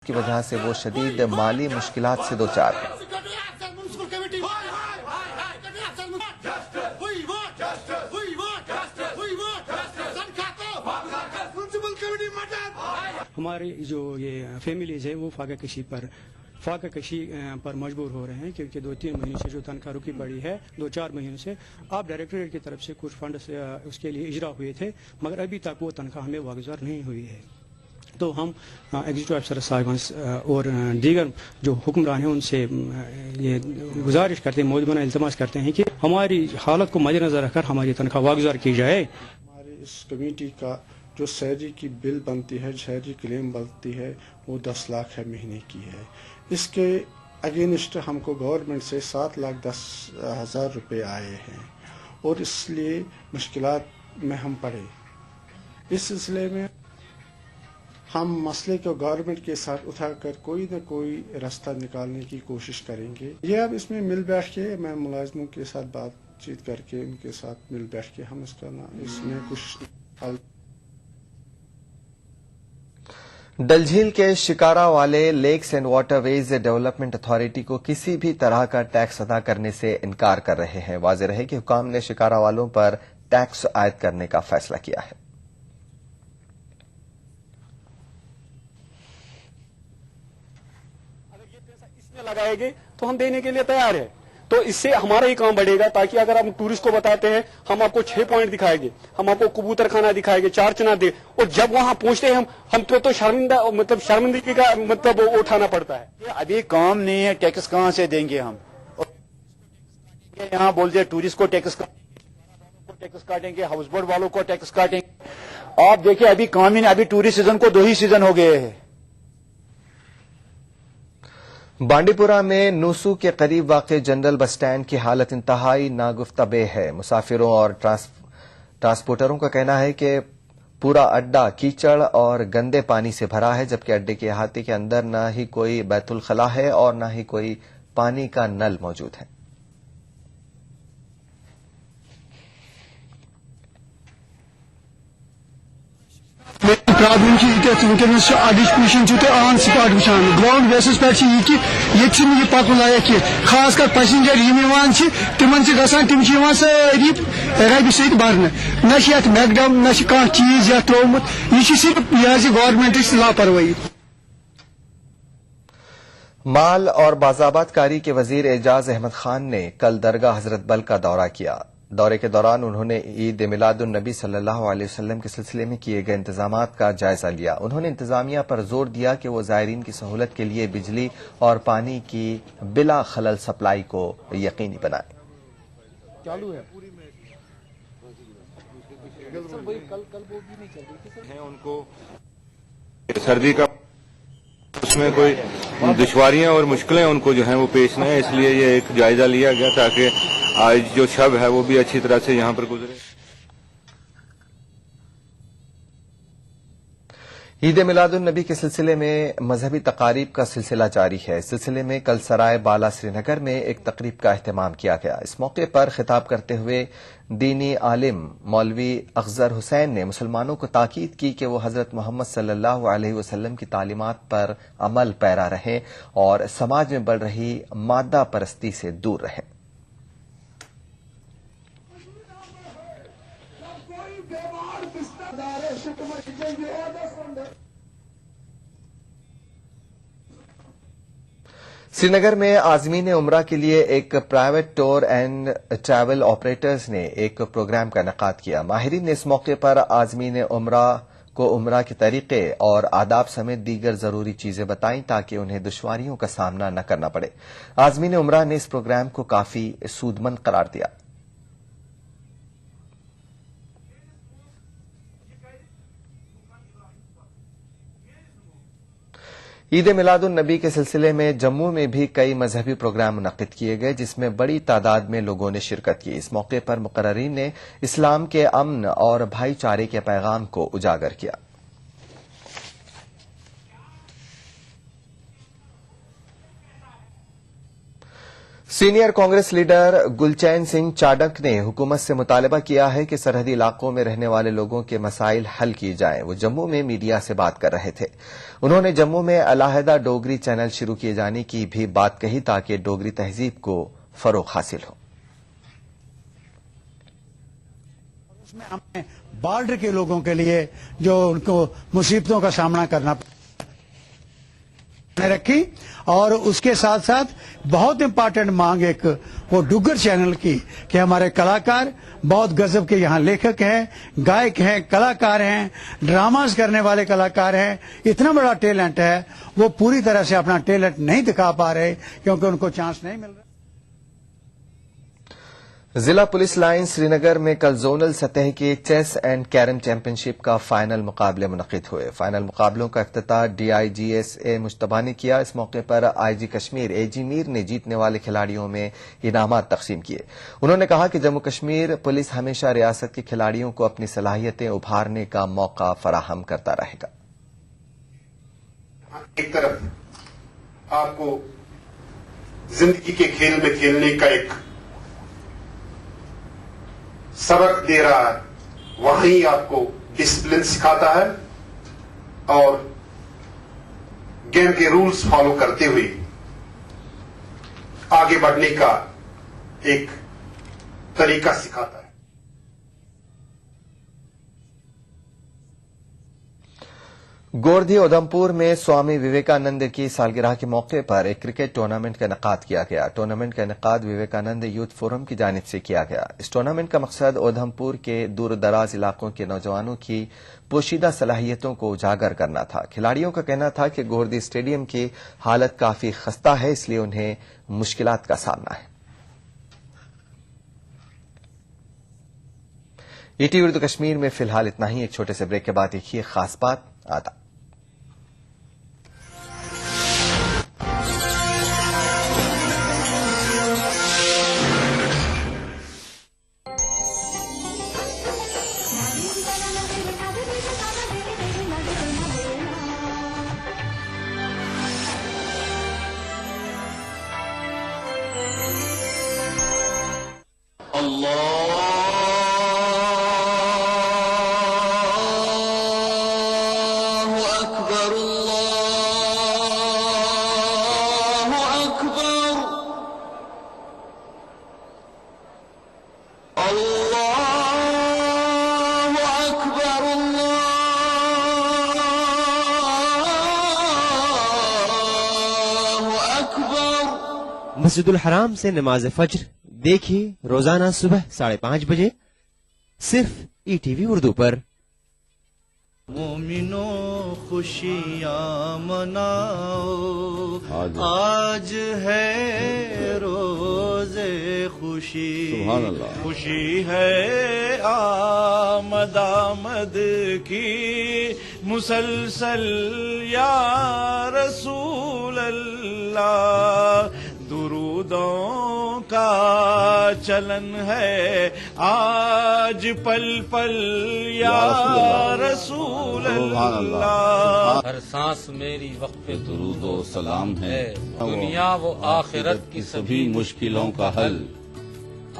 کی وجہ سے وہ شدید مالی مشکلات سے دوچار ہیں۔ ہماری جو یہ فیملیز ہے وہ فاقہ کشی پر مجبور ہو رہے ہیں، کیونکہ 2-3 مہینے سے جو تنخواہ رکی پڑی ہے، 2-4 مہینوں سے آپ ڈائریکٹوریٹ کی طرف سے کچھ فنڈز اس کے لیے اجرا ہوئے تھے، مگر ابھی تک وہ تنخواہ ہمیں واگزار نہیں ہوئی ہے۔ تو ہم ایگزیکٹو افسر صاحبان اور دیگر جو حکمران ہیں ان سے یہ گزارش کرتے ہیں، مودبانہ التماس کرتے ہیں کہ ہماری حالت کو مد نظر رکھ کر ہماری تنخواہ واگزار کی جائے۔ ہماری اس کمیٹی کا جو سیلری کی بل بنتی ہے، سیلری کلیم بنتی ہے، وہ 10 لاکھ ہے مہینے کی ہے۔ اس کے اگینسٹ ہم کو گورنمنٹ سے 7,10,000 روپے آئے ہیں اور اس لیے مشکلات میں ہم پڑے۔ اس سلسلے میں ہم مسئلے کو گورنمنٹ کے ساتھ اٹھا کر کوئی نہ کوئی راستہ نکالنے کی کوشش کریں گے۔ یہ اب اس میں مل بیٹھ کے میں ملازموں کے ساتھ بات چیت کر کے ان کے ساتھ مل بیٹھ کے ہم اس میں کچھ حل۔ ڈل جھیل کے شکارا والے lakes and waterways development authority کو کسی بھی طرح کا ٹیکس ادا کرنے سے انکار کر رہے ہیں۔ واضح رہے کہ حکام نے شکارا والوں پر ٹیکس عائد کرنے کا فیصلہ کیا ہے۔ اگر یہ پیسہ اس میں لگائے گے تو ہم دینے کے لیے تیار ہیں، تو اس سے ہمارا ہی کام بڑھے گا، تاکہ اگر ہم ٹورسٹ کو بتاتے ہیں ہم آپ کو 6 پوائنٹ دکھائیں گے، ہم آپ کو کبوتر خانہ دکھائیں گے، 4 چنا دے، اور جب وہاں پہنچتے ہیں ہم تو شرمندگی کا اٹھانا پڑتا ہے۔ ابھی کام نہیں ہے، ٹیکس کہاں سے دیں گے ہم؟ یہاں بولتے ہیں ٹورسٹ کو ٹیکس کاٹیں گے، ہاؤس بوٹ والوں کو ٹیکس کاٹیں گے۔ آپ دیکھیں ابھی کام ہی نہیں، ابھی ٹورسٹ سیزن کو 2 ہی سیزن ہو گئے ہیں۔ بانڈی پورہ میں نوسو کے قریب واقع جنرل بس اسٹینڈ کی حالت انتہائی ناگفتہ بے ہے۔ مسافروں اور ٹرانسپورٹروں کا کہنا ہے کہ پورا اڈا کیچڑ اور گندے پانی سے بھرا ہے، جبکہ اڈے کے احاطے کے اندر نہ ہی کوئی بیت الخلا ہے اور نہ ہی کوئی پانی کا نل موجود ہے۔ پرابلم ونکس اڈچ پوزیشن آن سپاٹ وچان گراؤنڈ بیسس پہ یہ کہ یہ پکن لائق کی خاص کر پیسنجر تم تم ساری ربہ ست برنے نہ میکڈم نہ کھانا چیز یا ترومت، یہ صرف یہ گورنمنٹ لاپرواہی۔ مال اور بازآباد کاری کے وزیر اعجاز احمد خان نے کل درگاہ حضرت بل کا دورہ کیا۔ دورے کے دوران انہوں نے عید میلاد النبی صلی اللہ علیہ وسلم کے سلسلے میں کیے گئے انتظامات کا جائزہ لیا۔ انہوں نے انتظامیہ پر زور دیا کہ وہ زائرین کی سہولت کے لیے بجلی اور پانی کی بلا خلل سپلائی کو یقینی بنائے۔ ان کو سردی کا اس میں کوئی دشواریاں اور مشکلیں ان کو جو ہیں وہ پیش نہ ہے، اس لیے یہ ایک جائزہ لیا گیا تاکہ آج جو شب ہے وہ بھی اچھی طرح سے یہاں پر گزرے۔ عید میلاد النبی کے سلسلے میں مذہبی تقاریب کا سلسلہ جاری ہے۔ اس سلسلے میں کل سرائے بالا سری نگر میں ایک تقریب کا اہتمام کیا گیا۔ اس موقع پر خطاب کرتے ہوئے دینی عالم مولوی اخذر حسین نے مسلمانوں کو تاکید کی کہ وہ حضرت محمد صلی اللہ علیہ وسلم کی تعلیمات پر عمل پیرا رہیں اور سماج میں بڑھ رہی مادہ پرستی سے دور رہیں۔ سری نگر میں عازمین عمرہ کے لیے ایک private tour and travel operators نے ایک پروگرام کا انعقاد کیا۔ ماہرین نے اس موقع پر عازمین عمرہ کو عمرہ کے طریقے اور آداب سمیت دیگر ضروری چیزیں بتائیں تاکہ انہیں دشواریوں کا سامنا نہ کرنا پڑے۔ عازمین عمرہ نے اس پروگرام کو کافی سود مند قرار دیا۔ عید میلاد النبی کے سلسلے میں جموں میں بھی کئی مذہبی پروگرام منعقد کیے گئے، جس میں بڑی تعداد میں لوگوں نے شرکت کی۔ اس موقع پر مقررین نے اسلام کے امن اور بھائی چارے کے پیغام کو اجاگر کیا۔ सीनियर कांग्रेस लीडर गुलचैन सिंह चाडक ने हुकूमत से मुतालबा किया है कि सरहदी इलाकों में रहने वाले लोगों के मसाइल हल किए जाएं। वो जम्मू में मीडिया से बात कर रहे थे। उन्होंने जम्मू में अलहदा डोगरी चैनल शुरू किए जाने की भी बात कही ताकि डोगरी तहजीब को फरोग हासिल हो। उसमें हमने बॉर्डर के लोगों के लिए जो उनको मुसीबतों का सामना करना रखी, और उसके साथ साथ बहुत इंपॉर्टेंट मांग एक वो डुग्गर चैनल की कि हमारे कलाकार बहुत गजब के यहाँ लेखक हैं, गायक हैं, कलाकार हैं, ड्रामास करने वाले कलाकार हैं, इतना बड़ा टैलेंट है, वो पूरी तरह से अपना टैलेंट नहीं दिखा पा रहे क्योंकि उनको चांस नहीं मिल रहा। जिला पुलिस लाइन श्रीनगर में कल जोनल सतह के चेस एंड कैरम चैंपियनशिप का फाइनल मुकाबले मुनक्किद हुए। फाइनल मुकाबलों का इफ्तिताह DIGSA मुश्तबा ने किया। इस मौके पर IG कश्मीर AG मीर ने जीतने वाले खिलाड़ियों में इनामात तकसीम किए। उन्होंने कहा कि जम्मू कश्मीर पुलिस हमेशा रियासत के खिलाड़ियों को अपनी सलाहियतें उभारने का मौका फराहम करता रहेगा। एक तरफ आपको जिंदगी के खेल में खेलने का एक सबक दे रहा है, वहीं आपको डिसिप्लिन सिखाता है और गेम के रूल्स फॉलो करते हुए आगे बढ़ने का एक तरीका सिखाता है। गोरधी उधमपुर में स्वामी विवेकानंद की सालगिरह के मौके पर एक क्रिकेट टूर्नामेंट का इनेकाद किया गया। टूर्नामेंट का इनेकाद विवेकानंद यूथ फोरम की जानिब से किया गया। इस टूर्नामेंट का मकसद उधमपुर के दूर दराज इलाकों के नौजवानों की पोशीदा सलाहियतों को उजागर करना था। खिलाड़ियों का कहना था कि गोरधी स्टेडियम की हालत काफी खस्ता है, इसलिए उन्हें मुश्किलात का सामना है। ETV उर्दू कश्मीर में फिलहाल इतना ही। एक छोटे से ब्रेक के बाद देखिए खास बात। आदा मस्जिदुल हराम से नमाज फज्र देखिए रोजाना सुबह 5:30 बजे सिर्फ ETV उर्दू पर। मोमिनो खुशियाँ मनाओ, आज है रोज़े खुशी, खुशी है आमद आमद की मुसलसल या रसूल अल्लाह। दुरूदों का चलन है आज पल पल या रसूल अल्लाह। हर सांस मेरी वक्फ़े दुरूद व सलाम है, दुनिया वो आखिरत की सभी मुश्किलों का हल,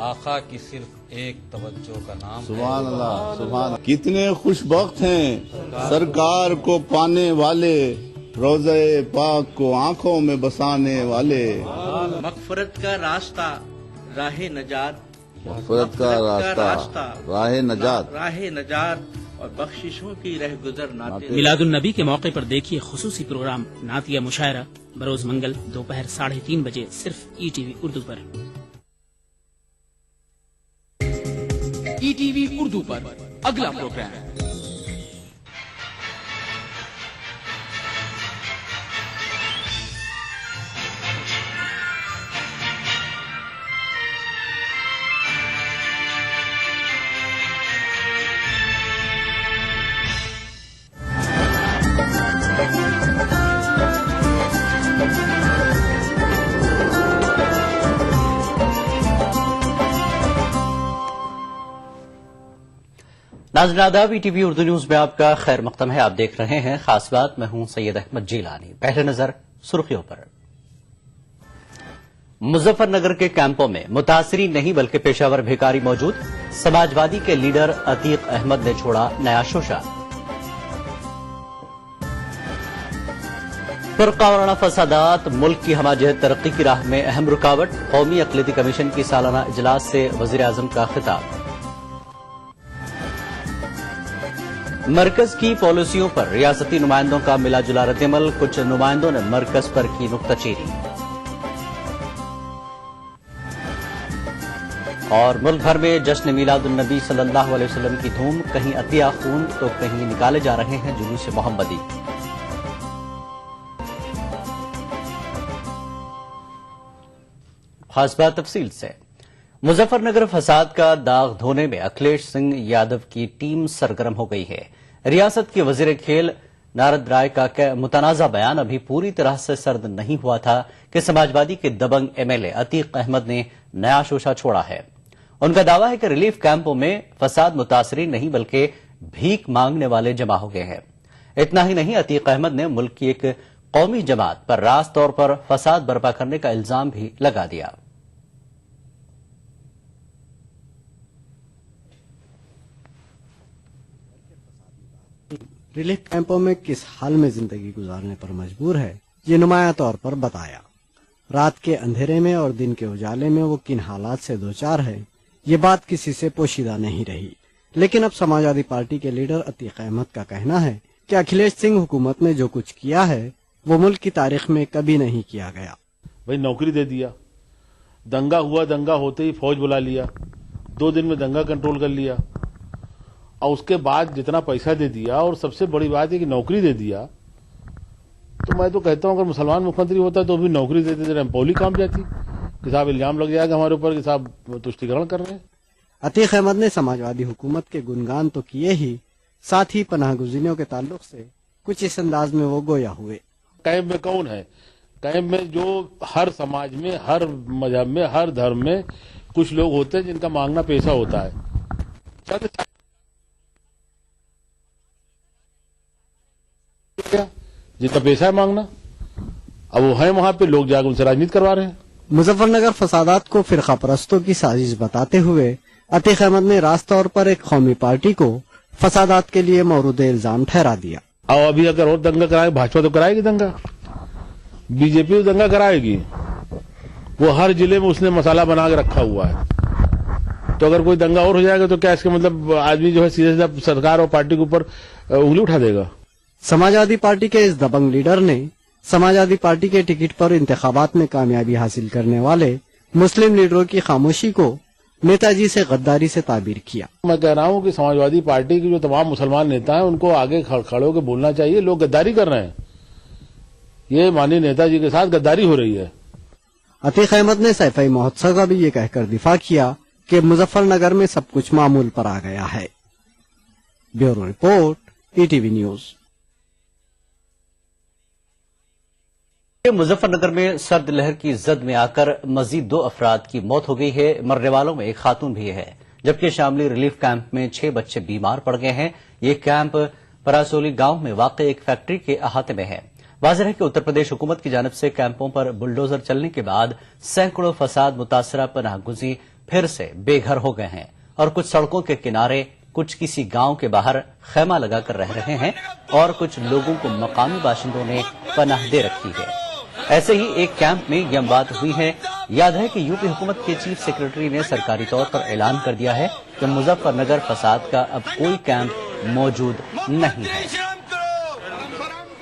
आका की सिर्फ एक तवज्जो का नाम। सुभान अल्लाह, सुभान अल्लाह। कितने खुशबख्त हैं सरकार को पाने वाले, रोज़े पाक को आंखों में बसाने वाले। मग़फ़िरत का रास्ता राहे नजात, मग़फ़िरत का रास्ता राहे नजात, राहे नजात और बख्शिशों की रह गुजर नाते। मिलादुन नबी के मौके पर देखिए खुसूसी प्रोग्राम नातिया मुशायरा बरोज मंगल दोपहर 3:30 बजे सिर्फ ETV उर्दू पर। ETV उर्दू पर अगला प्रोग्राम नाज़रीन आदाब, ETV उर्दू न्यूज में आपका खैर मक़दम है। आप देख रहे हैं खास बात। मैं हूं सैयद अहमद जीलानी। पहले नजर सुर्खियों पर। मुजफ्फर नगर के कैंपों में मुतासरी नहीं बल्कि पेशावर भिखारी मौजूद। समाजवादी के लीडर अतीक अहमद ने छोड़ा नया शोशा। फुरका वाराना फसादात मुल्क की हमाजहत तरक्की की राह में अहम रुकावट। कौमी अक़लियती कमीशन की सालाना इजलास से वज़ीर आज़म का खिताब। मरकज की पॉलिसियों पर रियासती नुमाइंदों का मिला जुला रद्दअमल। कुछ नुमाइंदों ने मरकज पर की नुक्ताचीनी। और मुल्क भर में जश्न मीलादुन्नबी सल्लल्लाहु अलैहि वसल्लम की धूम। कहीं अतिया खून तो कहीं निकाले जा रहे हैं जुलूस मोहम्मदी। खास बात तफसील से। मुजफ्फरनगर फसाद का दाग धोने में अखिलेश सिंह यादव की टीम सरगर्म हो गई है। रियासत के वजीर खेल नारद राय का मुतनाज़ा बयान अभी पूरी तरह से सर्द नहीं हुआ था कि समाजवादी के दबंग एमएलए अतीक अहमद ने नया शोशा छोड़ा है। उनका दावा है कि रिलीफ कैंपों में फसाद मुतासरी नहीं बल्कि भीख मांगने वाले जमा हो गए हैं। इतना ही नहीं, अतीक अहमद ने मुल्क की एक कौमी जमात पर रास्त तौर पर फसाद बर्पा करने का इल्जाम भी लगा दिया। रिलीफ कैंपों में किस हाल में जिंदगी गुजारने पर मजबूर है, ये नुमाया तौर पर बताया। रात के अंधेरे में और दिन के उजाले में वो किन हालात से दोचार है, ये बात किसी से पोशीदा नहीं रही। लेकिन अब समाजवादी पार्टी के लीडर अतीक अहमद का कहना है कि अखिलेश सिंह हुकूमत ने जो कुछ किया है वो मुल्क की तारीख में कभी नहीं किया गया। भाई नौकरी दे दिया, दंगा हुआ, दंगा होते ही फौज बुला लिया, 2 दिन में दंगा कंट्रोल कर लिया, और उसके बाद जितना पैसा दे दिया, और सबसे बड़ी बात है कि नौकरी दे दिया। तो मैं तो कहता हूं अगर मुसलमान मुख्यमंत्री होता तो भी नौकरी देते थे, रैंपोली काम जाती कि साहब इल्जाम लग जाएगा हमारे ऊपर कि साहब तुष्टिकरण कर रहे हैं। अतीक अहमद ने समाजवादी हुकूमत के गुणगान तो किए ही, साथ ही पनाह गुज़ीरों के ताल्लुक से कुछ इस अंदाज में वो गोया हुए। कैंप में कौन है? कैंप में जो हर समाज में, हर मजहब में, हर धर्म में कुछ लोग होते हैं जिनका मांगना पैसा होता है। जिनका पैसा है मांगना, अब वो है वहां पे, लोग जाकर उनसे राजनीति करवा रहे हैं। मुजफ्फरनगर फसादात को फिरका परस्तों की साजिश बताते हुए अतीक अहमद ने रास्त तौर पर एक कौमी पार्टी को फसादात के लिए मौरूद इल्जाम ठहरा दिया। और अभी अगर और दंगा कराए, भाजपा तो कराएगी दंगा, बीजेपी तो दंगा कराएगी। वो हर जिले में उसने मसाला बना के रखा हुआ है। तो अगर कोई दंगा और हो जाएगा तो क्या इसका मतलब आदमी जो है सीधे सीधा सरकार और पार्टी के ऊपर उंगली उठा देगा। समाजवादी पार्टी के इस दबंग लीडर ने समाजवादी पार्टी के टिकट पर इंतखाबात में कामयाबी हासिल करने वाले मुस्लिम लीडरों की खामोशी को नेताजी से गद्दारी से ताबीर किया। मैं कह रहा हूं कि समाजवादी पार्टी के जो तमाम मुसलमान नेता हैं उनको आगे खड़े होकर बोलना चाहिए, लोग गद्दारी कर रहे हैं, ये माननीय नेताजी के साथ गद्दारी हो रही है। अतीक अहमद ने सैफई महोत्सव का भी ये कहकर दिफा किया कि मुजफ्फरनगर में सब कुछ मामूल पर आ गया है। Bureau report, ETV news. Muzaffarnagar में सर्द लहर की जद में आकर मजीद 2 अफराद की मौत हो गई है। मरने वालों में एक खातून भी है, जबकि शामली रिलीफ कैंप में 6 बच्चे बीमार पड़ गए हैं। ये कैंप परासोली गांव में वाक़ई एक फैक्ट्री के अहाते में है। वाज़ेह है कि उत्तर प्रदेश हुकूमत की जानिब से कैंपों पर बुलडोजर चलने के बाद सैकड़ों फसाद मुतासरा पनाहगुज़ी फिर से बेघर हो गए हैं और कुछ सड़कों के किनारे, कुछ किसी गांव के बाहर खैमा लगाकर रह रहे हैं और कुछ लोगों को मकामी बाशिंदों ने पनाह दे रखी है। ऐसे ही एक कैंप में यह बात हुई है। याद है कि यूपी हुकूमत के चीफ सेक्रेटरी ने सरकारी तौर पर ऐलान कर दिया है कि मुजफ्फरनगर फसाद का अब कोई कैंप मौजूद नहीं है।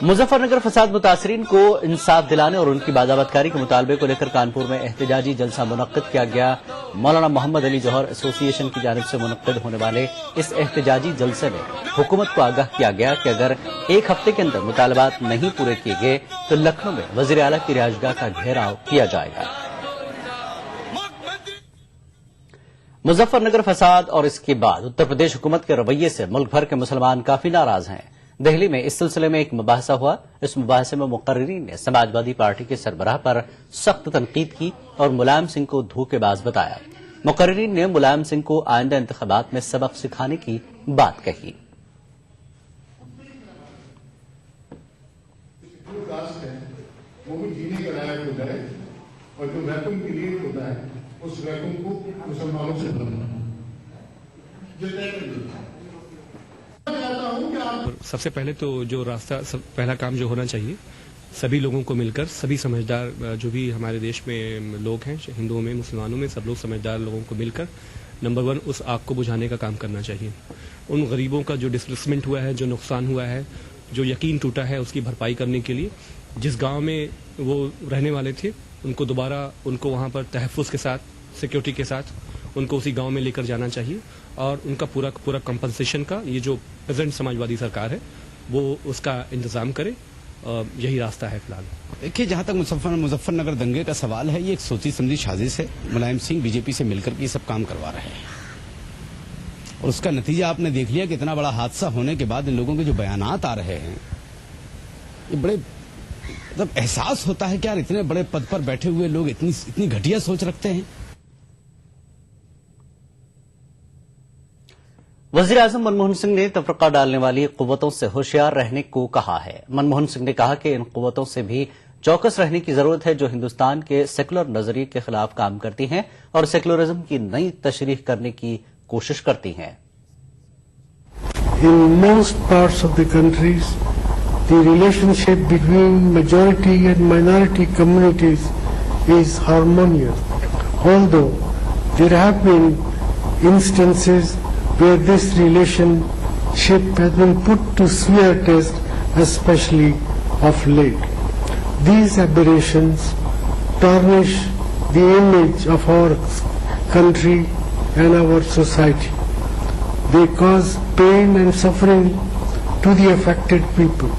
मुजफ्फरनगर फसाद मुतासरीन को इंसाफ दिलाने और उनकी बाज़ाबतकारी के मुतालबे को लेकर कानपुर में एहतजाजी जलसा मुनक्किद किया गया। मौलाना मोहम्मद अली जौहर एसोसिएशन की जानिब से मुनक्किद होने वाले इस एहतजाजी जलसे में हुकूमत को आगाह किया गया कि अगर 1 हफ्ते के अंदर मुतालबात नहीं पूरे किए गए तो लखनऊ में वज़ीर आला की रिहाइशगाह का घेराव किया जाएगा। मुजफ्फरनगर फसाद और इसके बाद उत्तर प्रदेश हुकूमत के रवैये से मुल्क भर के मुसलमान काफी नाराज हैं। दिल्ली में इस सिलसिले में एक मुबाहसा हुआ। इस मुबाहसे में मुकर्रिरीन ने समाजवादी पार्टी के सरबराह पर सख्त तनकीद की और मुलायम सिंह को धोखेबाज बताया। मुकर्रिरीन ने मुलायम सिंह को आइंदा इंतखाबात में सबक सिखाने की बात कही। और जो वैक्यूम क्रिएट होता है उस वैक्यूम को मुसलमानों से भरना। सबसे पहले तो जो पहला काम जो होना चाहिए, सभी लोगों को मिलकर, सभी समझदार जो भी हमारे देश में लोग हैं, हिंदुओं में, मुसलमानों में, सब लोग समझदार लोगों को मिलकर नंबर 1 उस आग को बुझाने का काम करना चाहिए। उन गरीबों का जो डिस्प्लेसमेंट हुआ है, जो नुकसान हुआ है, जो यकीन टूटा है, उसकी भरपाई करने के लिए जिस गांव में वो रहने वाले थे उनको दोबारा उनको वहां पर तहफ़्फ़ुज़ के साथ, सिक्योरिटी के साथ उनको उसी गांव में लेकर जाना चाहिए और उनका पूरा कंपनसेशन का ये जो प्रेजेंट समाजवादी सरकार है वो उसका इंतजाम करे। यही रास्ता है फिलहाल। देखिए, जहां तक मुजफ्फरनगर दंगे का सवाल है, ये एक सोची समझी साजिश है। मुलायम सिंह बीजेपी से मिलकर के ये सब काम करवा रहे हैं और उसका नतीजा आपने देख लिया कि इतना बड़ा हादसा होने के बाद इन लोगों के जो बयानात आ रहे हैं, ये बड़े मतलब एहसास होता है कि यार इतने बड़े पद पर बैठे हुए लोग इतनी घटिया सोच रखते हैं। वजीर आजम मनमोहन सिंह ने तफरका डालने वाली कुव्वतों से होशियार रहने को कहा है। मनमोहन सिंह ने कहा कि इन कुव्वतों से भी चौकस रहने की जरूरत है जो हिंदुस्तान के सेकुलर नजरिए के खिलाफ काम करती हैं और सेकुलरिज्म की नई तशरीह करने की कोशिश करती हैं। In most parts of the countries, the relationship between majority and minority communities is harmonious, although there have been instances where this relationship has been put to severe test, especially of late. These aberrations tarnish the image of our country and our society. They cause pain and suffering to the affected people.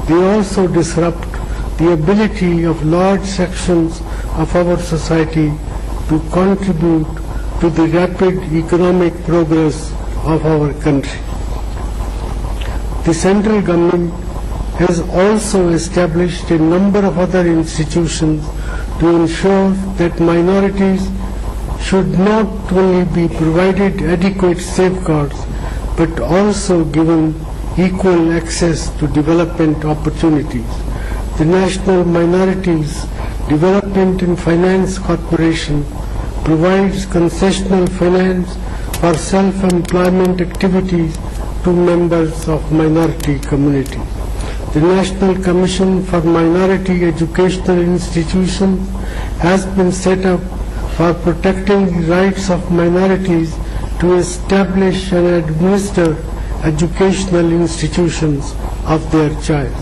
They also disrupt the ability of large sections of our society to contribute to the rapid economic progress of our country. The central government has also established a number of other institutions to ensure that minorities should not only be provided adequate safeguards but also given equal access to development opportunities. The National Minorities Development and Finance Corporation provides concessional finance for self-employment activities to members of minority communities. The National Commission for Minority Educational Institutions has been set up for protecting the rights of minorities to establish and administer educational institutions of their choice.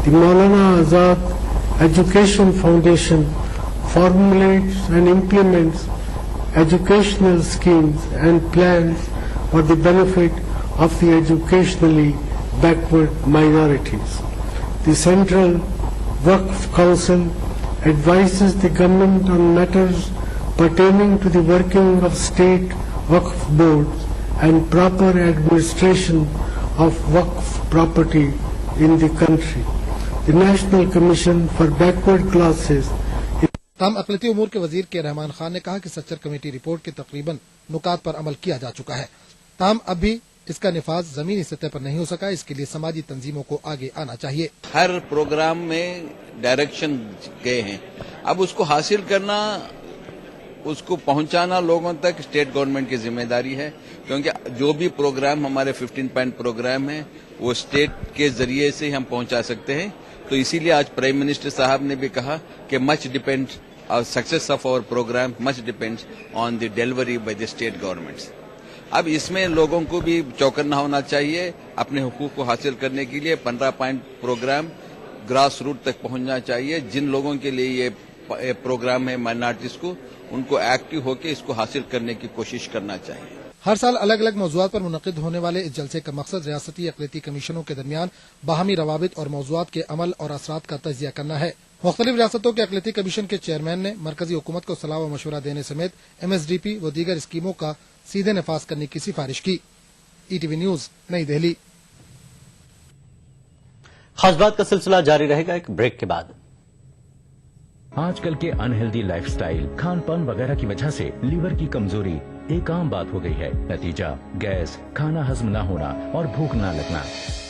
The Maulana Azad Education Foundation formulates and implements educational schemes and plans for the benefit of the educationally backward minorities. The Central Waqf Council advises the government on matters pertaining to the working of state Waqf boards and proper administration of Waqf property in the country. The National Commission for Backward Classes ताम अक़लियती उमूर के वजीर के रहमान खान ने कहा कि Sachar committee report के तकरीबन नुकात पर अमल किया जा चुका है। ताम अब भी इसका निफाज जमीनी सतह पर नहीं हो सका, इसके लिए समाजी तंजीमों को आगे आना चाहिए। हर प्रोग्राम में डायरेक्शन गए हैं, अब उसको हासिल करना, उसको पहुंचाना लोगों तक स्टेट गवर्नमेंट की जिम्मेदारी है, क्योंकि जो भी प्रोग्राम हमारे 15 पॉइंट प्रोग्राम है वो स्टेट के जरिए से हम पहुंचा सकते हैं। तो इसीलिए आज प्राइम मिनिस्टर साहब ने भी कहा कि much depend success of our programme much depends on the delivery by the state governments. अब इसमें लोगों को भी चौकन्ना होना चाहिए, अपने हुकूक को हासिल करने के लिए 15 पॉइंट प्रोग्राम ग्रास रूट तक पहुंचना चाहिए। जिन लोगों के लिए ये प्रोग्राम है माइनॉरिटीज को, उनको एक्टिव होकर इसको हासिल करने की कोशिश करना चाहिए। हर साल अलग अलग मौज़ूआत पर मुनक़िद होने वाले इस जलसे का मकसद रियासती अक़लियती कमीशनों के दरमियान बाहमी रवाबित और मौज़ूआत के अमल और असरात का तजिया करना है। मुख्तलिफ रियासतों के अक़लियती कमीशन के चेयरमैन ने मरकजी हुकूमत को सलाह व मशवरा देने समेत MSDP व दीगर स्कीमों का सीधे नफाज करने की सिफारिश की। ETV न्यूज, नई दिल्ली। खास बात का सिलसिला जारी रहेगा एक ब्रेक के बाद। आजकल के अनहेल्दी लाइफस्टाइल, खान पान वगैरह की वजह से लीवर की कमजोरी एक आम बात हो गई है। नतीजा गैस, खाना हजम न होना और भूख न लगना।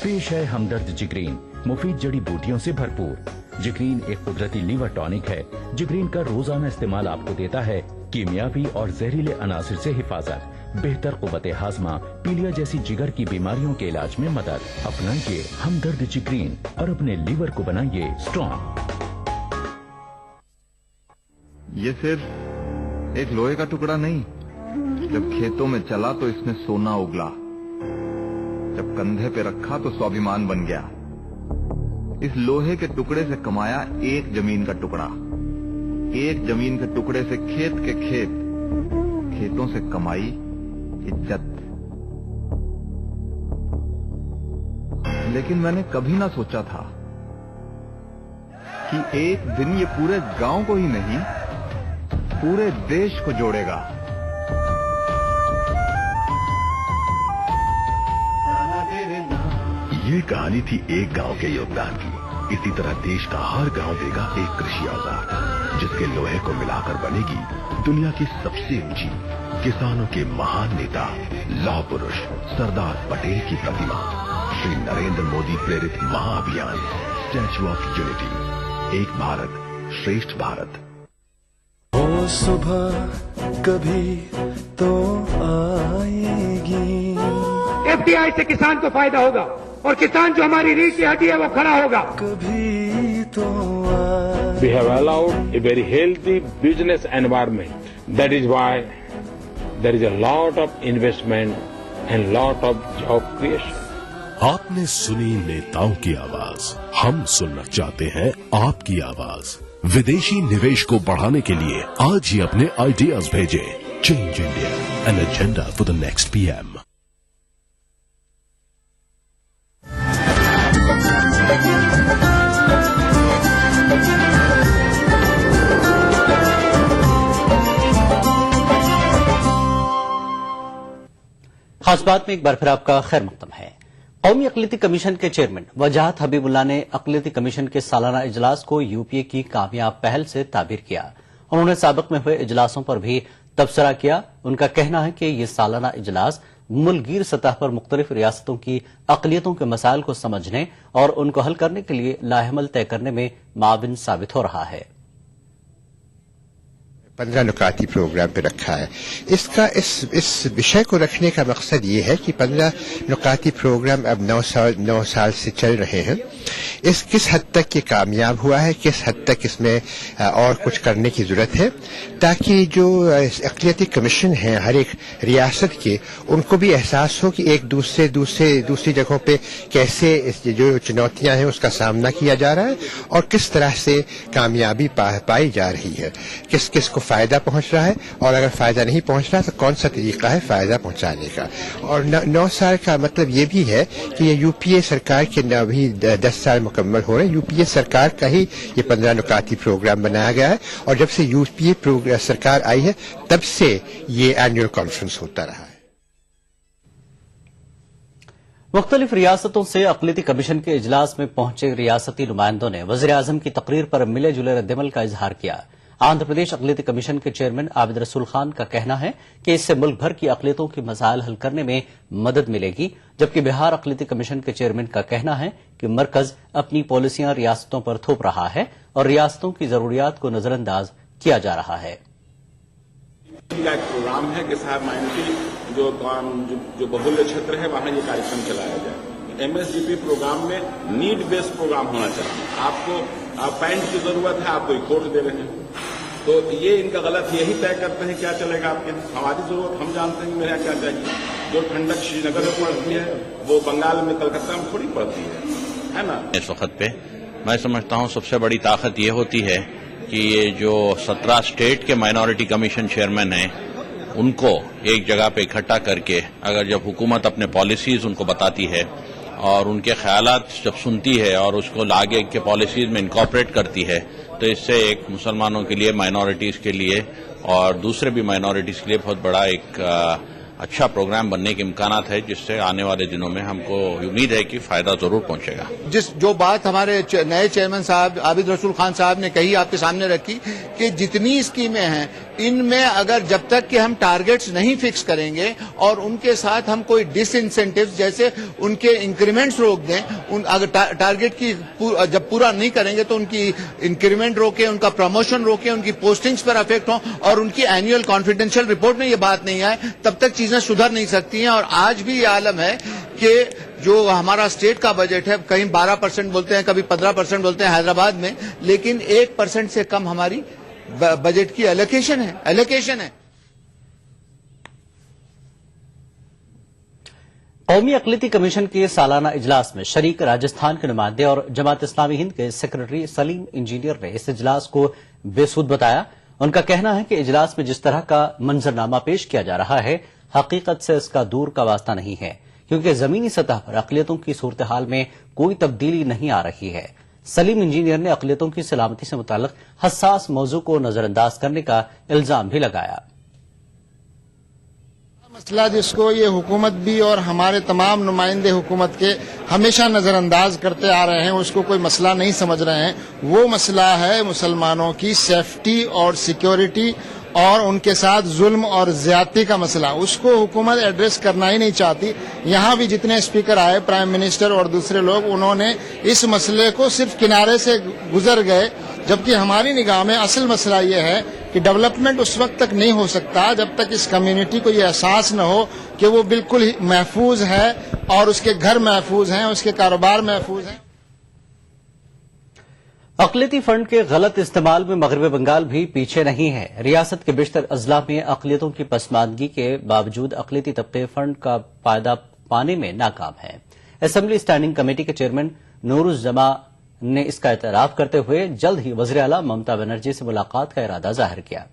पेश है हमदर्द जिगरीन, मुफीद जड़ी बूटियों से भरपूर। जिग्रीन एक कुदरती लीवर टॉनिक है। जिग्रीन का रोजाना इस्तेमाल आपको देता है कीमियावी और जहरीले अनासिर से हिफाजत, बेहतर कुव्वत हाजमा, पीलिया जैसी जिगर की बीमारियों के इलाज में मदद। अपनाइए हमदर्द जिग्रीन और अपने लीवर को बनाइए स्ट्रॉन्ग। ये सिर्फ एक लोहे का टुकड़ा नहीं, जब खेतों में चला तो इसमें सोना उगला, जब कंधे पे रखा तो स्वाभिमान बन गया। इस लोहे के टुकड़े से कमाया एक जमीन का टुकड़ा, एक जमीन के टुकड़े से खेत के खेत, खेतों से कमाई इज्जत। लेकिन मैंने कभी ना सोचा था कि एक दिन ये पूरे गांव को ही नहीं, पूरे देश को जोड़ेगा। ये कहानी थी एक गांव के योगदान की। इसी तरह देश का हर गांव देगा एक कृषि औजार, जिसके लोहे को मिलाकर बनेगी दुनिया की सबसे ऊंची, किसानों के महान नेता, लौह पुरुष सरदार पटेल की प्रतिमा। श्री नरेंद्र मोदी प्रेरित महाअभियान स्टैच्यू ऑफ यूनिटी, एक भारत श्रेष्ठ भारत। वो सुबह कभी तो आएगी। एफडीआई से किसान को फायदा होगा और किसान जो हमारी रीढ़ की हड्डी है वो खड़ा होगा। कभी तो We have allowed a very healthy business environment. That is why there is a lot of investment and lot of job creation. आपने सुनी नेताओं की आवाज, हम सुनना चाहते हैं आपकी आवाज। विदेशी निवेश को बढ़ाने के लिए आज ही अपने आइडियाज भेजें। Change India, an agenda for the next PM। खास बात में एक बार फिर आपका खैर मकदम है। कौमी अक़लियती कमीशन के चेयरमैन वजाहत हबीबुल्लाह ने अक़लियती कमीशन के सालाना इजलास को यूपीए की कामयाब पहल से ताबीर किया। उन्होंने साबिक़ में हुए इजलासों पर भी तबसरा किया। उनका कहना है कि ये सालाना इजलास मुल्कगीर सतह पर मुख्तलिफ रियासतों की अक़लियतों के मसाइल को समझने और उनको हल करने के लिए लाहेमल तय करने में माविन साबित हो रहा है। 15 नुकाती प्रोग्राम पे रखा है। इसका इस विषय को रखने का मकसद ये है कि 15 नुकाती प्रोग्राम अब 9 साल से चल रहे हैं। इस किस हद तक ये कामयाब हुआ है, किस हद तक इसमें और कुछ करने की जरूरत है, ताकि जो अक़लियती कमीशन हैं हर एक रियासत के, उनको भी एहसास हो कि एक दूसरी जगहों पे कैसे जो चुनौतियां हैं उसका सामना किया जा रहा है और किस तरह से कामयाबी पाई जा रही है, किस किस को फायदा पहुंच रहा है, और अगर फायदा नहीं पहुंच रहा तो कौन सा तरीका है फायदा पहुंचाने का। और 9 साल का मतलब ये भी है कि ये यूपीए सरकार के अभी 10 साल मुकम्मल हो रहे हैं। यूपीए सरकार का ही ये 15 नुकाती प्रोग्राम बनाया गया है और जब से यूपीए सरकार आई है तब से ये एनुअल कॉन्फ्रेंस होता रहा है। मुख्तलिफ रियासतों से अक़लियती कमीशन के इजलास में पहुंचे रियासती नुमाइंदों ने वज़ीर आज़म की तकरीर पर मिले जुले रद्दमल का इजहार किया। आंध्र प्रदेश अक़लियती कमीशन के चेयरमैन आबिद रसूल खान का कहना है कि इससे मुल्क भर की अक़लियतों की मसाइल हल करने में मदद मिलेगी, जबकि बिहार अक़लियती कमीशन के चेयरमैन का कहना है कि मरकज अपनी पॉलिसियां रियासतों पर थोप रहा है और रियासतों की जरूरियात को नजरअंदाज किया जा रहा है। एक प्रोग्राम है कि साहब माइनॉरिटी जो बहुल्य क्षेत्र है वहां ये कार्यक्रम चलाया जाए। MSDP प्रोग्राम में नीड बेस्ड प्रोग्राम होना चाहिए। आपको पैंट की जरूरत है, आपको एक कोट दे रहे हैं, तो ये इनका गलत। यही तय करते हैं क्या चलेगा आपके। हमारी जरूरत हम जानते हैं मेरा क्या चाहिए। जो ठंडक श्रीनगर में पड़ती है वो बंगाल में कलकत्ता में थोड़ी पड़ती है ना। इस वक्त पे मैं समझता हूँ सबसे बड़ी ताकत ये होती है कि ये जो 17 स्टेट के माइनॉरिटी कमीशन चेयरमैन हैं उनको एक जगह पे इकट्ठा करके, अगर जब हुकूमत अपने पॉलिसीज उनको बताती है और उनके ख्यालात जब सुनती है और उसको आगे के पॉलिसीज में इनकॉर्पोरेट करती है, तो इससे एक मुसलमानों के लिए, माइनॉरिटीज के लिए और दूसरे भी माइनॉरिटीज के लिए बहुत बड़ा एक अच्छा प्रोग्राम बनने के इम्कानात है, जिससे आने वाले दिनों में हमको उम्मीद है कि फायदा जरूर पहुंचेगा। जो बात हमारे नए चेयरमैन साहब आबिद रसूल खान साहब ने कही, आपके सामने रखी, कि जितनी स्कीमें हैं इनमें अगर जब तक कि हम टारगेट्स नहीं फिक्स करेंगे और उनके साथ हम कोई डिसइंसेंटिव्स जैसे उनके इंक्रीमेंट्स रोक दें, अगर टारगेट की जब पूरा नहीं करेंगे तो उनकी इंक्रीमेंट रोके, उनका प्रमोशन रोके, उनकी पोस्टिंग्स पर अफेक्ट हो और उनकी एनुअल कॉन्फिडेंशियल रिपोर्ट में ये बात नहीं आए, तब तक चीजें सुधर नहीं सकती हैं। और आज भी ये आलम है कि जो हमारा स्टेट का बजट है, कहीं 12% बोलते हैं, कभी 15% बोलते हैं हैदराबाद में, लेकिन 1% से कम हमारी बजट की एलोकेशन है। कौमी अक़लियती कमीशन के सालाना इजलास में शरीक राजस्थान के नुमाइंदे और जमात इस्लामी हिंद के सेक्रेटरी सलीम इंजीनियर ने इस इजलास को बेसूद बताया। उनका कहना है कि इजलास में जिस तरह का मंजरनामा पेश किया जा रहा है, हकीकत से इसका दूर का वास्ता नहीं है, क्योंकि जमीनी सतह पर अक़लियतों की सूरत हाल में कोई तब्दीली नहीं आ रही है। सलीम इंजीनियर ने अक़लियतों की सलामती से मुताल्लिक़ हसास मौजू को नजरअंदाज करने का इल्जाम भी लगाया। मसला जिसको ये हुकूमत भी और हमारे तमाम नुमाइंदे हुकूमत के हमेशा नजरअंदाज करते आ रहे हैं, उसको कोई मसला नहीं समझ रहे हैं, वो मसला है मुसलमानों की सेफ्टी और सिक्योरिटी और उनके साथ जुल्म और ज्यादती का मसला। उसको हुकूमत एड्रेस करना ही नहीं चाहती। यहाँ भी जितने स्पीकर आए, प्राइम मिनिस्टर और दूसरे लोग, उन्होंने इस मसले को सिर्फ किनारे से गुजर गए, जबकि हमारी निगाह में असल मसला ये है कि डेवलपमेंट उस वक्त तक नहीं हो सकता जब तक इस कम्युनिटी को ये एहसास न हो कि वो बिल्कुल ही महफूज है और उसके घर महफूज हैं, उसके कारोबार महफूज हैं। अक़लियती फंड के गलत इस्तेमाल में मगरबी बंगाल भी पीछे नहीं है। रियासत के बेशतर अजला में अक़लियतों की पसमानदगी के बावजूद अक़लियती तबके फंड का फायदा पाने में नाकाम है। असेंबली स्टैंडिंग कमेटी के चेयरमैन नूरुज़्ज़मा ने इसका एतराफ करते हुए जल्द ही वज़ीर आला ममता बनर्जी से मुलाकात का इरादा जाहिर किया।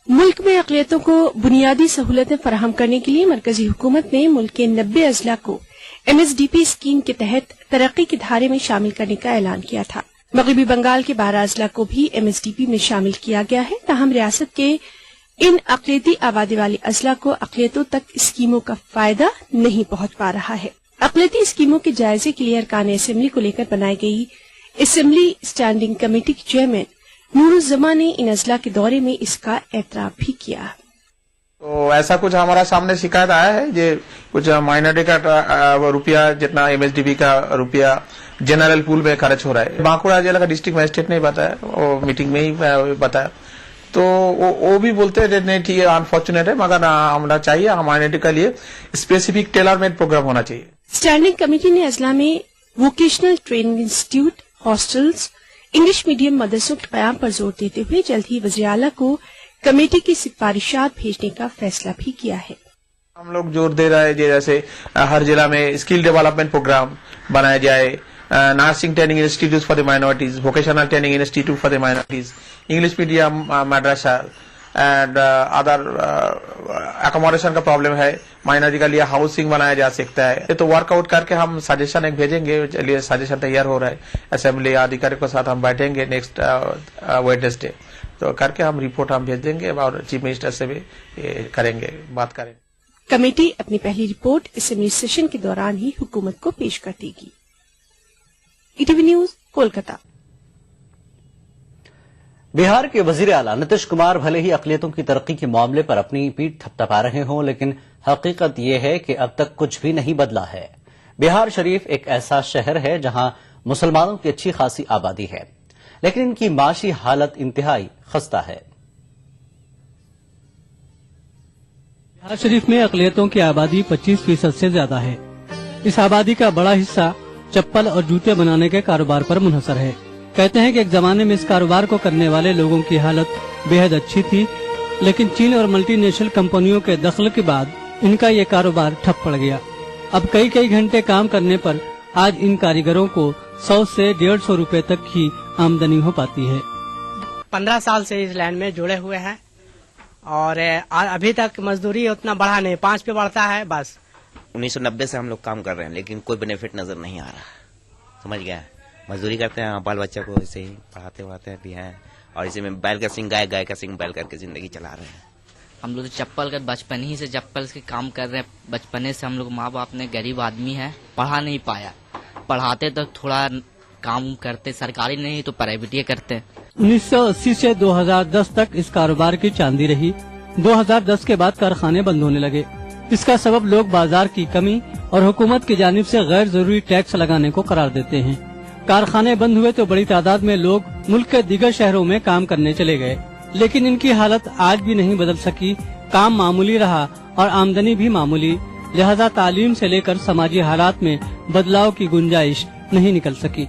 मुल्क में अक़लियतों को बुनियादी सहूलतें फराहम करने के लिए मरकजी हुकूमत ने मुल्क के 90 अजला को MSDP स्कीम के तहत तरक्की के धारे में शामिल करने का ऐलान किया था। मगरबी बंगाल के 12 अजला को भी MSDP में शामिल किया गया है। ताहम रियासत के इन अक़लियती आबादी वाले अजला को अक़लियतों तक स्कीमों का फायदा नहीं पहुंच पा रहा है। अक़लियती स्कीमों के जायजे के लिए अरकान असेंबली को लेकर बनाई गई असेंबली स्टैंडिंग कमेटी के चेयरमैन नूरुज़्ज़मा ने इन अजला के दौरे में इसका एतराफ भी किया। तो ऐसा कुछ हमारा सामने शिकायत आया है, ये कुछ माइनॉरिटी का रुपया जितना MSDP का रुपया जनरल पूल में खर्च हो रहा है। बांकुड़ा जिला का डिस्ट्रिक्ट मजिस्ट्रेट ने बताया, वो मीटिंग में ही बताया, तो वो भी बोलते हैं नहीं ठीक है, अनफॉर्चुनेट है, मगर हमारा चाहिए माइनॉरिटी के लिए स्पेसिफिक टेलर मेड प्रोग्राम होना चाहिए। स्टैंडिंग कमेटी ने अजला में vocational training institute, hostels, English medium मदरसों के कयाम पर जोर देते हुए जल्द ही वज़ीर आला को कमेटी की सिफारिशात भेजने का फैसला भी किया है। हम लोग जोर दे रहे हैं जैसे हर जिला में स्किल डेवलपमेंट प्रोग्राम बनाया जाए, nursing training institute for the minorities, vocational training institute for the minorities, English medium Madrasa and other accommodation का प्रॉब्लम है, माइनॉरिटी का लिए हाउसिंग बनाया जा सकता है। तो वर्कआउट करके हम सजेशन एक भेजेंगे, चलिए सजेशन तैयार हो रहा है, असेंबली अधिकारी के साथ हम बैठेंगे नेक्स्ट वेडनेसडे, तो करके हम रिपोर्ट हम भेज देंगे और चीफ मिनिस्टर से भी करेंगे, बात करेंगे। कमेटी अपनी पहली रिपोर्ट असेंबली सेशन के दौरान ही हुकूमत को पेश कर देगी। ETV news, Kolkata. बिहार के वजीर आला नीतीश कुमार भले ही अक़लियतों की तरक्की के मामले पर अपनी पीठ थपथपा रहे हों, लेकिन हकीकत यह है कि अब तक कुछ भी नहीं बदला है। बिहार शरीफ एक ऐसा शहर है जहां मुसलमानों की अच्छी खासी आबादी है, लेकिन इनकी माशी हालत इंतहाई खस्ता है। बिहार शरीफ में अक़लियतों की आबादी 25% से ज्यादा है। इस आबादी का बड़ा हिस्सा चप्पल और जूते बनाने के कारोबार पर मुनहसर है। कहते हैं कि एक जमाने में इस कारोबार को करने वाले लोगों की हालत बेहद अच्छी थी, लेकिन चीन और मल्टीनेशनल कंपनियों के दखल के बाद इनका ये कारोबार ठप पड़ गया। अब कई घंटे काम करने पर आज इन कारीगरों को 100 से 150 रुपए तक ही आमदनी हो पाती है। 15 साल से इस लैंड में जुड़े हुए हैं और अभी तक मजदूरी उतना बढ़ा नहीं, 5 पे बढ़ता है बस। 1990 से हम लोग काम कर रहे हैं, लेकिन कोई बेनिफिट नजर नहीं आ रहा। समझ गया, मजदूरी करते हैं, बाल बच्चा को ऐसे ही पढ़ाते भी हैं और इसी में बैल का सिंह गाय, गाय का सिंह बैल करके जिंदगी चला रहे हैं। हम लोग तो चप्पल का बचपन ही से चप्पल के काम कर रहे हैं। बचपने से हम लोग माँ बाप ने गरीब आदमी है, पढ़ा नहीं पाया, पढ़ाते तो थोड़ा काम करते, सरकारी नहीं तो प्राइवेट करते। 1980 से 2010 तक इस कारोबार की चांदी रही। 2010 के बाद कारखाने बंद होने लगे। इसका सबब लोग बाजार की कमी और हुकूमत की जानिब से गैर जरूरी टैक्स लगाने को करार देते हैं। कारखाने बंद हुए तो बड़ी तादाद में लोग मुल्क के दीगर शहरों में काम करने चले गए, लेकिन इनकी हालत आज भी नहीं बदल सकी। काम मामूली रहा और आमदनी भी मामूली, लिहाजा तालीम से लेकर समाजी हालात में बदलाव की गुंजाइश नहीं निकल सकी।